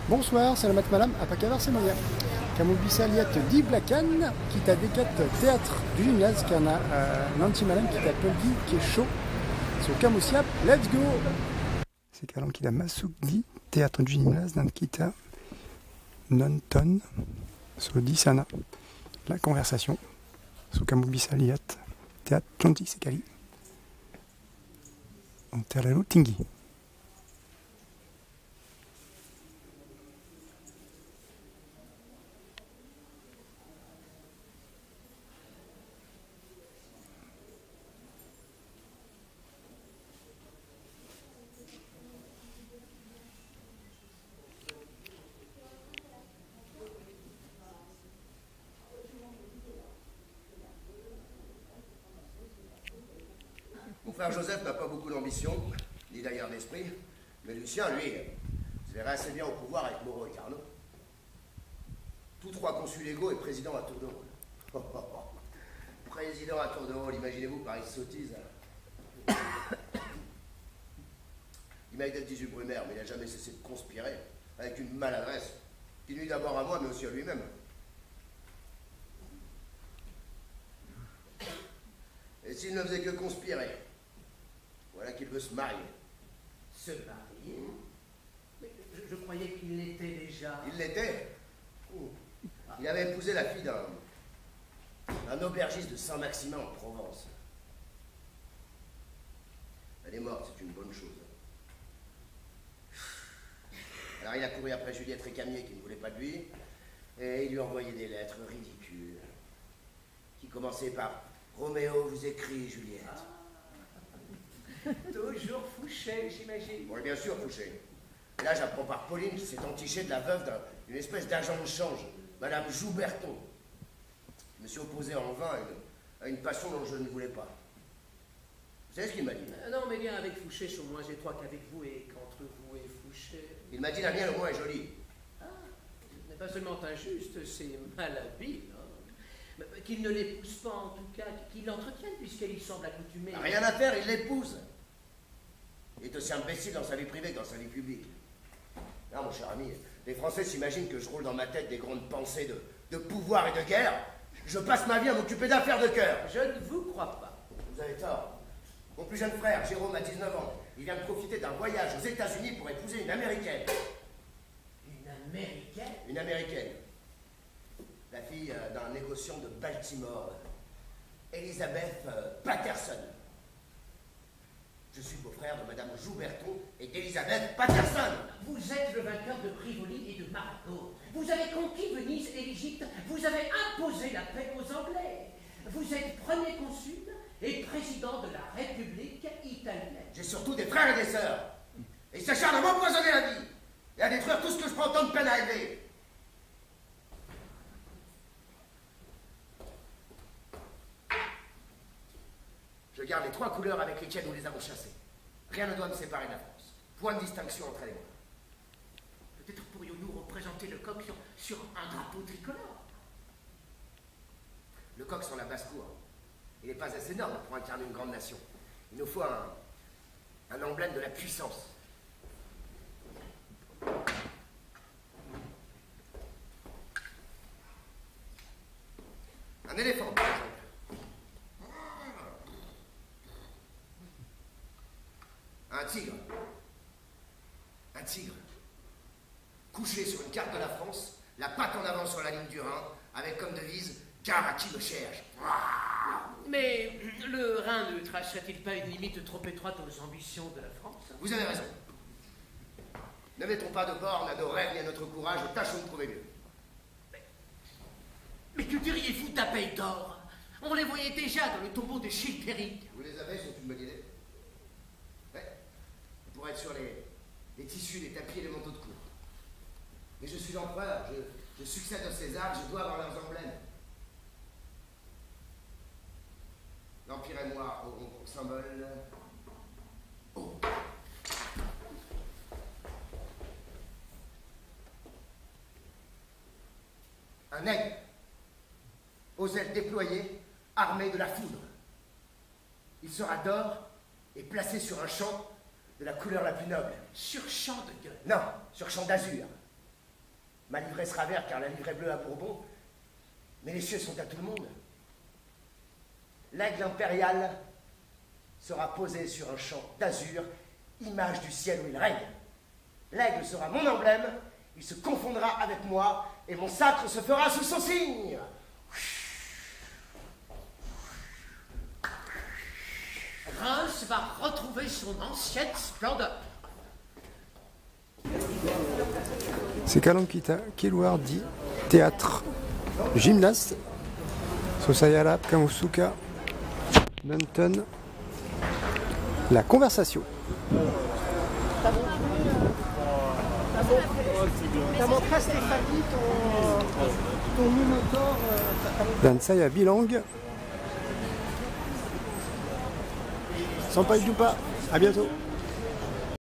Bonsoir, c'est la Mat Malam à Pakavar, c'est moyen. Kamubisa Liat Di Blacan, qui t'a décat théâtre du gymnase, qui en a un anti-malam qui t'appelle Guy, qui est chaud. Sur Kamousiap, let's go! C'est Kalam qui a Masouk Di, théâtre du gymnase, dans Kita, non ton, sur Disana, la conversation, sur Kamubisa Liat, théâtre Tonti, c'est Kali. On terre Tingi. Mon frère Joseph n'a pas beaucoup d'ambition, ni d'ailleurs d'esprit, mais Lucien, lui, se verrait assez bien au pouvoir avec Moreau et Carnot. Tous trois consuls légaux et président à tour de rôle. Président à tour de rôle, imaginez-vous Paris sottise. Il m'a aidé le 18 Brumaire, mais il n'a jamais cessé de conspirer, avec une maladresse, qui nuit d'abord à moi, mais aussi à lui-même. Et s'il ne faisait que conspirer, voilà qu'il veut se marier. Se marier? Mais je croyais qu'il l'était déjà. Il l'était. Il avait épousé la fille d'un aubergiste de Saint-Maximin en Provence. Elle est morte, c'est une bonne chose. Alors il a couru après Juliette Récamier qui ne voulait pas de lui, et il lui envoyait des lettres ridicules, qui commençaient par « Roméo vous écrit, Juliette ». Toujours Fouché, j'imagine. Bon, bien sûr, Fouché. Et là, j'apprends par Pauline qui s'est entichée de la veuve d'une espèce d'agent de change, Madame Jouberton. Je me suis opposé en vain à une passion dont je ne voulais pas. Vous savez ce qu'il m'a dit? Non, mais bien avec Fouché, je suis moins étroit qu'avec vous et qu'entre vous et Fouché. Il m'a dit la mienne au moins est jolie. Ah, ce n'est pas seulement injuste, c'est malhabile. Hein. Qu'il ne l'épouse pas en tout cas, qu'il l'entretienne puisqu'elle y semble accoutumée. Rien à faire, il l'épouse. Il est aussi imbécile dans sa vie privée que dans sa vie publique. Non, mon cher ami, les Français s'imaginent que je roule dans ma tête des grandes pensées de pouvoir et de guerre. Je passe ma vie à m'occuper d'affaires de cœur. Je ne vous crois pas. Vous avez tort. Mon plus jeune frère, Jérôme, a 19 ans. Il vient de profiter d'un voyage aux États-Unis pour épouser une Américaine. Une Américaine? Une Américaine. La fille d'un négociant de Baltimore, Elizabeth Patterson. Je suis beau-frère de Madame Jouberton et d'Elizabeth Patterson. Vous êtes le vainqueur de Rivoli et de Marathon. Vous avez conquis Venise et l'Égypte. Vous avez imposé la paix aux Anglais. Vous êtes premier consul et président de la République italienne. J'ai surtout des frères et des sœurs. Et ils s'acharnent à m'empoisonner la vie et à détruire tout ce que je prends tant de peine à élever. Je garde les trois couleurs avec lesquelles nous les avons chassés. Rien ne doit me séparer de la France. Point de distinction entre elle et moi. Peut-être pourrions-nous représenter le coq sur un drapeau tricolore. Le coq sur la basse-cour, il n'est pas assez énorme pour incarner une grande nation. Il nous faut un emblème de la puissance. Un éléphant, par exemple. Un tigre. Un tigre. Couché sur une carte de la France, la patte en avant sur la ligne du Rhin, avec comme devise « Gare à qui me cherche ». Mais le Rhin ne tracerait-il pas une limite trop étroite aux ambitions de la France? Vous avez raison. Ne mettons pas de bornes à nos rêves ni à notre courage, et tâchons de trouver mieux. Mais que diriez-vous d'Abeilles d'or? On les voyait déjà dans le tombeau de Chilpéric. Vous les avez, c'est une bonne idée. Ouais. Pour être sur les tissus, les tapis et les manteaux de cour. Mais je suis l'empereur, je succède au César, je dois avoir leurs emblèmes. L'Empire et moi auront pour symbole... Oh. Un aigle, aux ailes déployées, armé de la foudre. Il sera d'or et placé sur un champ de la couleur la plus noble. Sur champ de gueule. Non, sur champ d'azur. Ma livrée sera verte car la livrée bleue a Bourbon, mais les cieux sont à tout le monde. L'aigle impérial sera posé sur un champ d'azur, image du ciel où il règne. L'aigle sera mon emblème, il se confondra avec moi, et mon sacre se fera sous son signe. Reims va retrouver son ancienne splendeur. C'est Kalankita Kilwardi, théâtre, gymnaste, Sosayalap, Kamusuka, Nanton, la conversation. T'as montré à Stéphanie ton minotaure. Dansaya Bilang. Sampai jumpa, à bientôt.